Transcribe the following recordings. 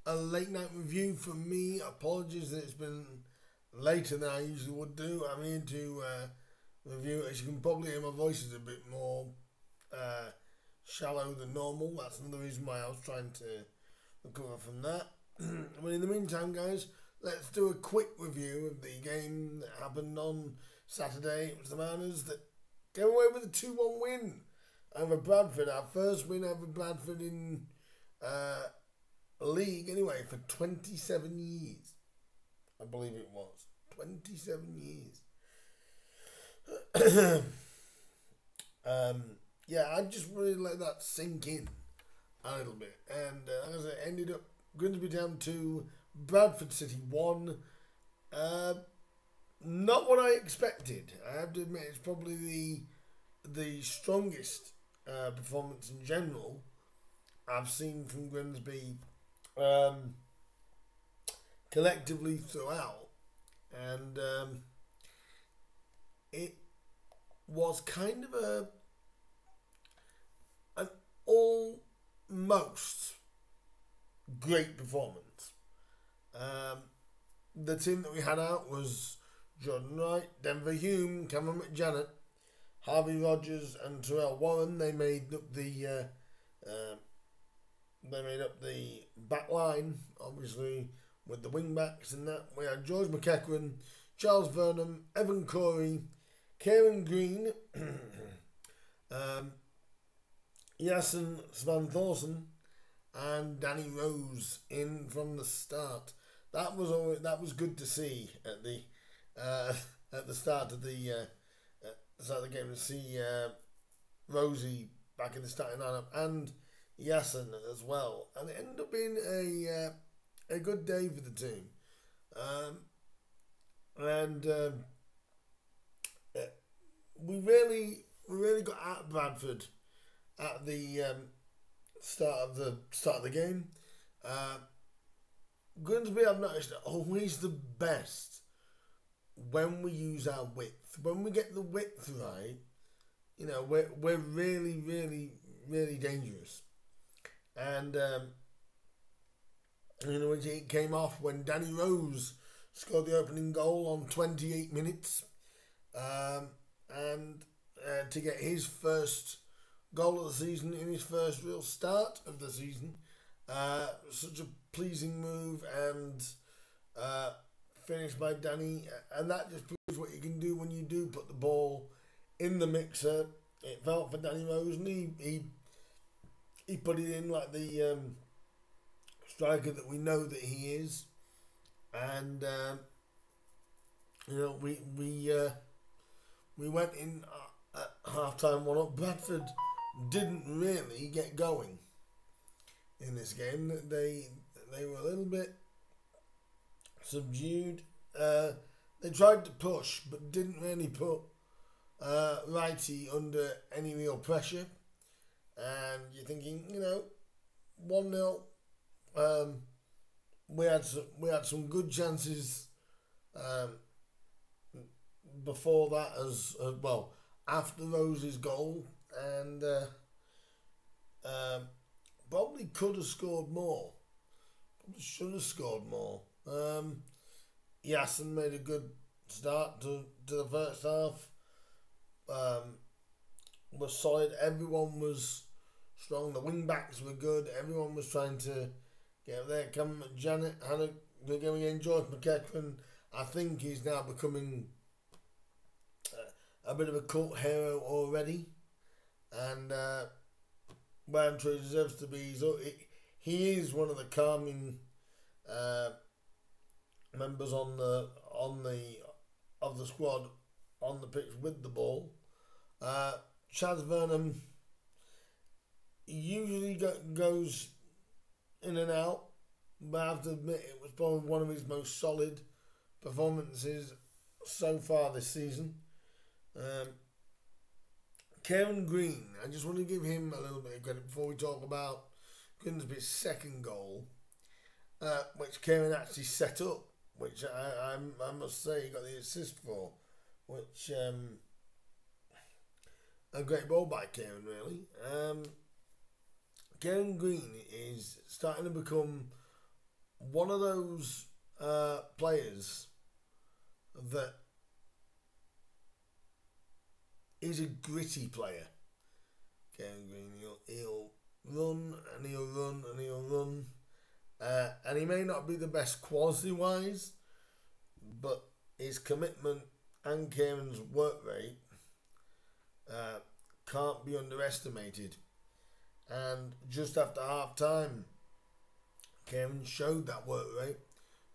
a late night review from me. Apologies that it's been later than I usually would do. I'm here to review. As you can probably hear, my voice is a bit more shallow than normal. That's another reason why I was trying to recover from that. But in the meantime, guys, let's do a quick review of the game that happened on Saturday. It was the Mariners that came away with a 2-1 win over Bradford. Our first win over Bradford in league, anyway, for 27 years. I believe it was. 27 years. Yeah, I just really let that sink in a little bit. And as it ended up, Grimsby down 2, Bradford City 1. Not what I expected. I have to admit, it's probably the strongest performance in general I've seen from Grimsby collectively throughout. And it was kind of an almost great performance. The team that we had out was Jordan Wright, Denver Hume, Cameron McJanet, Harvey Rogers, and Terrell Warren. They made up the back line, obviously, with the wing backs and that. We had George McEachran, Charles Vernon, Evan Corey, Kieran Green, Yasin Svan-Thorsen, and Danny Rose in from the start. That was good to see at the start of the game, to see Rosie back in the starting lineup and Yasin as well, and it ended up being a good day for the team. We really got out of Bradford at the start of the game. Grimsby, I've noticed, are always the best when we use our width. When we get the width right, you know, we're really, really, really dangerous. And you know, it came off when Danny Rose scored the opening goal on 28 minutes, and to get his first goal of the season in his first real start of the season. Such a pleasing move and finish by Danny, and that just proves what you can do when you do put the ball in the mixer. It felt for Danny Rose, and he put it in like the striker that we know that he is. And you know, we went in at half time 1-up. Bradford didn't really get going in this game. They were a little bit subdued. They tried to push, but didn't really put Righty under any real pressure. And you're thinking, you know, 1-0. We had some good chances before that as well, after Rose's goal, and probably could have scored more. Probably should have scored more. Yasin made a good start to the first half. Was solid. Everyone was strong. The wing backs were good. Everyone was trying to get up there. Cameron McJanet had a good game again. George McEachran, I think he's now becoming a bit of a cult hero already, and where I'm sure he deserves to be. So he is one of the calming members of the squad on the pitch with the ball. Chaz Vernon usually goes in and out, but I have to admit it was probably one of his most solid performances so far this season. Kieran Green, I just want to give him a little bit of credit before we talk about Grimsby's second goal, which Kieran actually set up, which I must say he got the assist for, which a great ball by Kieran, really. Kieran Green is starting to become one of those players that is a gritty player. Kevin Green, he'll run and he'll run and he'll run. And he may not be the best quality-wise, but his commitment and Kieran's work rate can't be underestimated. And just after half-time, Kieran showed that work rate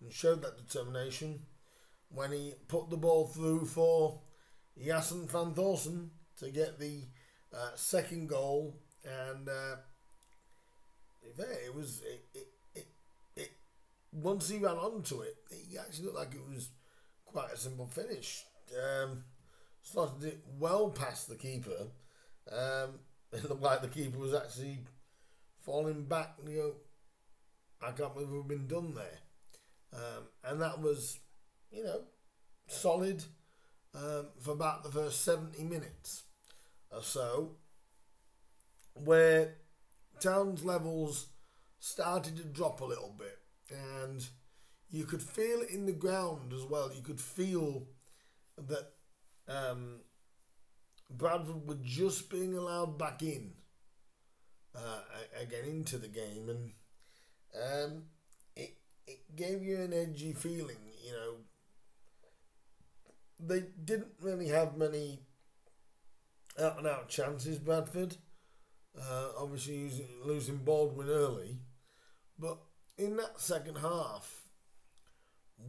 and showed that determination when he put the ball through for Jason van Thorsen to get the second goal. And once he ran onto it, it actually looked like it was quite a simple finish. Started it well past the keeper. It looked like the keeper was actually falling back. I can't believe we've been done there. And that was, solid for about the first 70 minutes or so, where Town's levels started to drop a little bit. And you could feel it in the ground as well. You could feel that Bradford were just being allowed back in again into the game, and it gave you an edgy feeling. They didn't really have many out and out chances, Bradford. Obviously losing Baldwin early, but in that second half,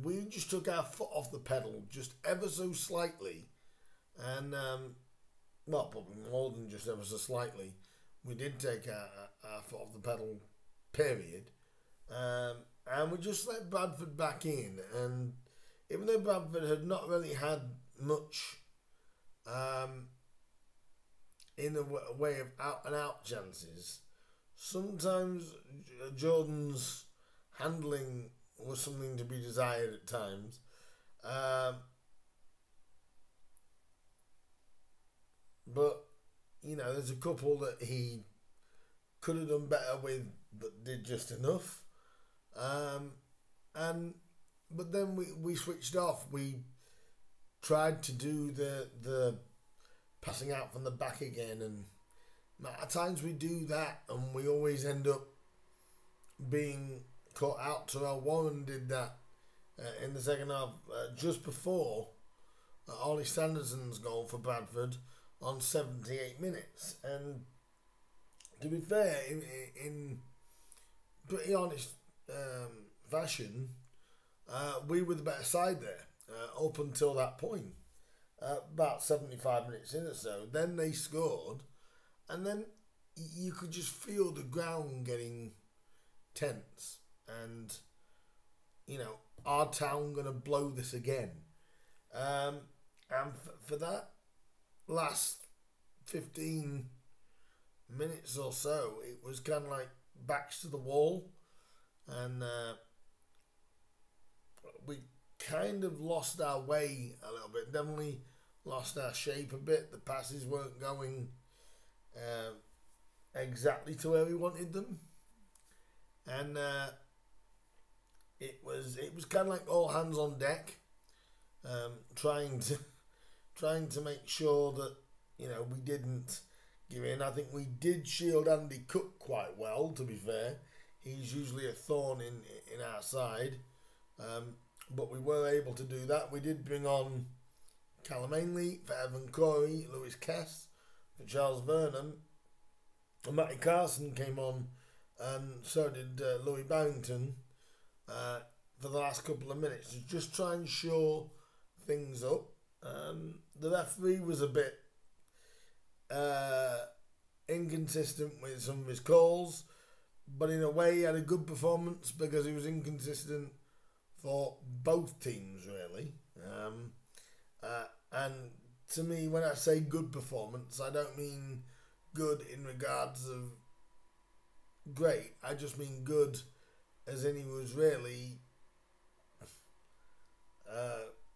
we just took our foot off the pedal just ever so slightly, and probably more than just ever so slightly. We did take our foot off the pedal, period, and we just let Bradford back in. And even though Bradford had not really had much in the way of out and out chances, sometimes Jordan's handling was something to be desired at times. But there's a couple that he could have done better with, but did just enough. But then we switched off. We tried to do the passing out from the back again, and at times we do that, and we always end up being caught out. Terrell Warren did that in the second half, just before Ollie Sanderson's goal for Bradford on 78 minutes. And to be fair, in pretty honest fashion, we were the better side there up until that point. About 75 minutes in or so, then they scored, and then you could just feel the ground getting tense, and our Town gonna blow this again. And for that last 15 minutes or so, it was kind of like backs to the wall, and we kind of lost our way a little bit. Definitely lost our shape a bit. The passes weren't going exactly to where we wanted them, and it was kind of like all hands on deck, trying to make sure that we didn't give in. I think we did shield Andy Cook quite well, to be fair. He's usually a thorn in our side, but we were able to do that. We did bring on Callum Ainley for Evan Corey, Lewis Cass for Charles Vernon, and Matty Carson came on, and so did Louis Barrington for the last couple of minutes to just try and shore things up. The referee was a bit inconsistent with some of his calls, but in a way he had a good performance because he was inconsistent for both teams, really. And to me, when I say good performance, I don't mean good in regards of great. I just mean good as in he was really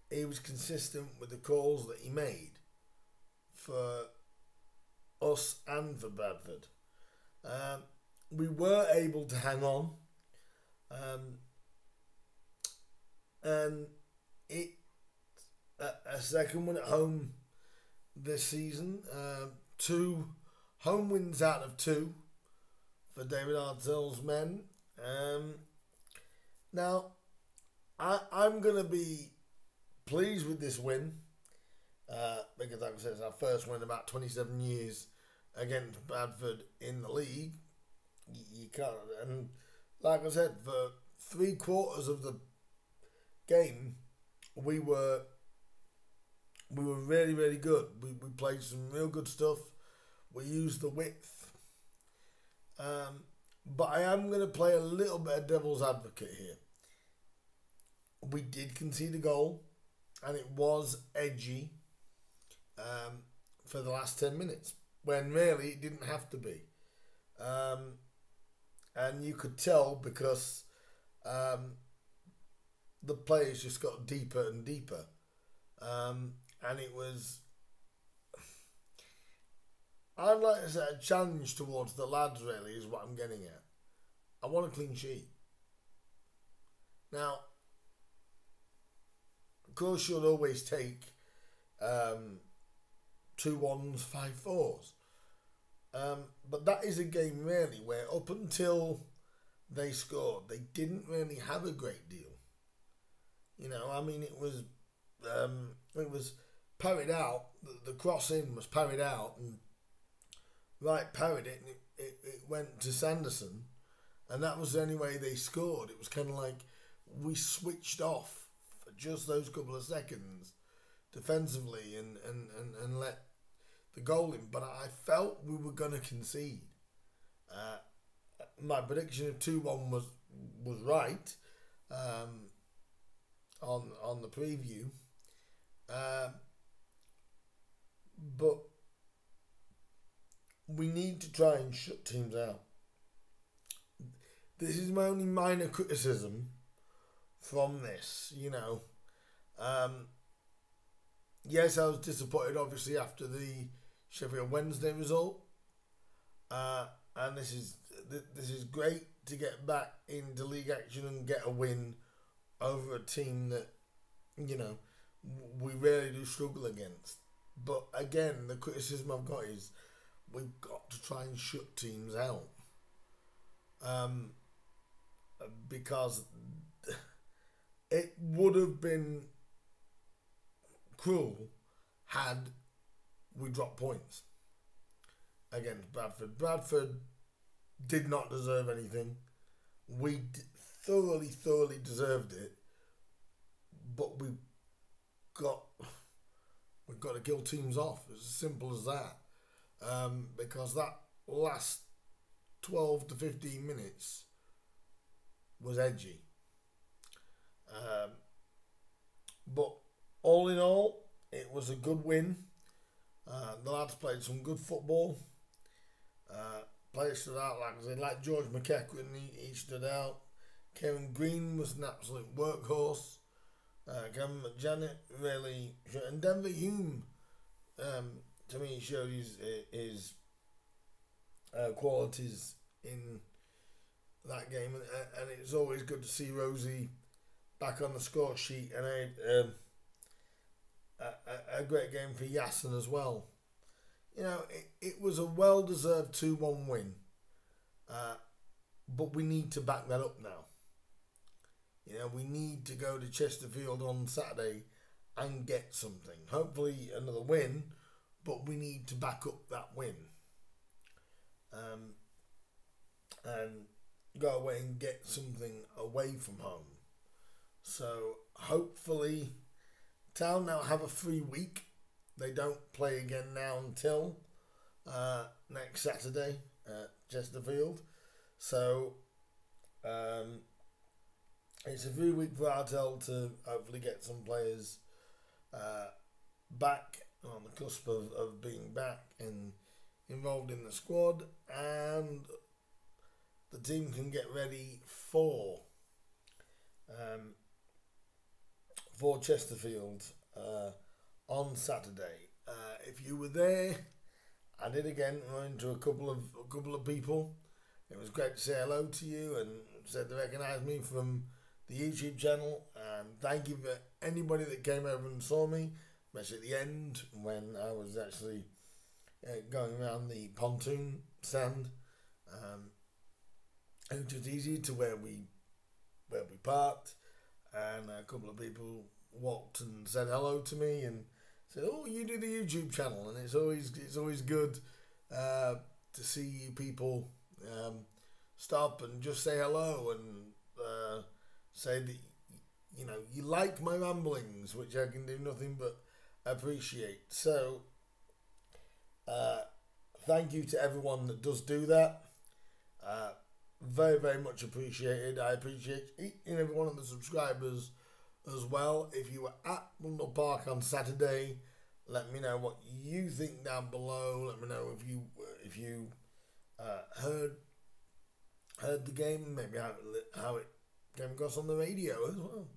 he was consistent with the calls that he made for us and for Bradford. We were able to hang on. and it a second win at home this season. 2 home wins out of 2 for David Artell's men. Now, I'm going to be pleased with this win because, like I said, it's our first win in about 27 years against Bradford in the league. You can't, and like I said, for 3/4 of the game, we were really, really good. We played some real good stuff. We used the width. But I am going to play a little bit of devil's advocate here. We did concede a goal, and it was edgy for the last 10 minutes, when really it didn't have to be. And you could tell because the players just got deeper and deeper. And it was, I'd like to say, a challenge towards the lads, really, is what I'm getting at. I want a clean sheet. Now, of course, you'll always take 2 1s, 5 4s. But that is a game, really, where up until they scored, they didn't really have a great deal. You know, I mean, it was parried out. The cross in was parried out, and Wright parried it, and it went to Sanderson, and that was the only way they scored. It was kind of like we switched off for just those couple of seconds defensively and let the goal in. But I felt we were going to concede. My prediction of 2-1 was right on the preview. But we need to try and shut teams out. This is my only minor criticism from this, you know. Yes, I was disappointed, obviously, after the Sheffield Wednesday result. And this is great to get back into league action and get a win over a team that, you know, we really do struggle against. But again, the criticism I've got is we've got to try and shut teams out. Because it would have been cruel had we dropped points against Bradford. Bradford did not deserve anything. We thoroughly deserved it, but we've got to kill teams off. It's as simple as that. Because that last 12 to 15 minutes was edgy. But all in all, it was a good win. The lads played some good football. Players stood out, like I said, like George McEachran, he stood out. Kevin Green was an absolute workhorse. Kevin McJanet really, and Denver Hume, to me, showed his qualities in that game, and it's always good to see Rosie back on the score sheet, and a great game for Yassin as well. You know, it was a well-deserved 2-1 win, but we need to back that up now. You know, we need to go to Chesterfield on Saturday and get something. Hopefully another win, but we need to back up that win. And go away and get something away from home. So hopefully Town now have a free week. They don't play again now until next Saturday at Chesterfield. So it's a free week for Artell to hopefully get some players back on the cusp of being back and involved in the squad, and the team can get ready for Chesterfield on Saturday. If you were there, I did again run into a couple of people. It was great to say hello to you, and said they recognised me from the YouTube channel, and thank you for anybody that came over and saw me, especially at the end when I was actually going around the pontoon stand. It was just easy to where we parked, and a couple of people walked and said hello to me and said, "Oh, you do the YouTube channel," and it's always good to see you people stop and just say hello and say that you like my ramblings, which I can do nothing but appreciate. So thank you to everyone that does do that. Very, very much appreciated. I appreciate each and every one of the subscribers as well. If you were at Bundle Park on Saturday, let me know what you think down below. Let me know if you heard the game, maybe how it came across on the radio as well.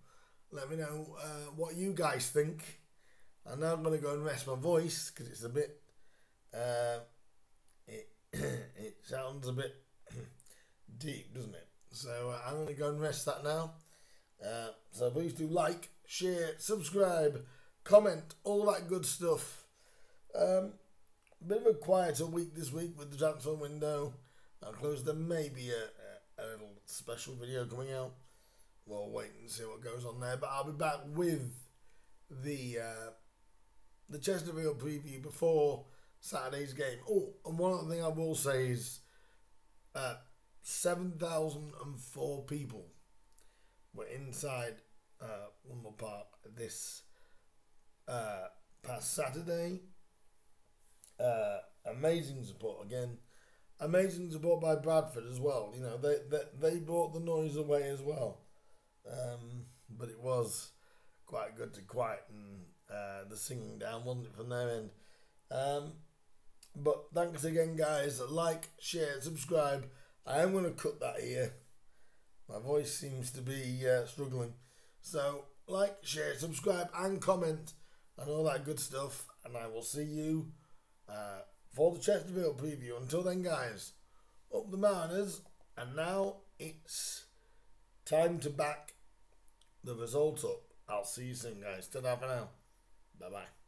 Let me know what you guys think. And now I'm going to go and rest my voice because it's a bit it sounds a bit deep, doesn't it? So I'm going to go and rest that now. So please do like, share, subscribe, comment, all that good stuff. Bit of a quieter week this week with the transfer window. I'll close. There may be a little special video coming out. We'll wait and see what goes on there. But I'll be back with the Chesterfield preview before Saturday's game. Oh, and one other thing I will say is 7,004 people were inside Wembley Park this past Saturday. Amazing support again. Amazing support by Bradford as well. They brought the noise away as well. But it was quite good to quieten the singing down, wasn't it, from their end? But thanks again, guys. Like, share, subscribe. I am going to cut that here. My voice seems to be struggling. So, like, share, subscribe, and comment, and all that good stuff. And I will see you for the Chesterfield preview. Until then, guys, up the Mariners. And now it's time to back the result up. I'll see you soon, guys. Ta-da for now. Bye-bye.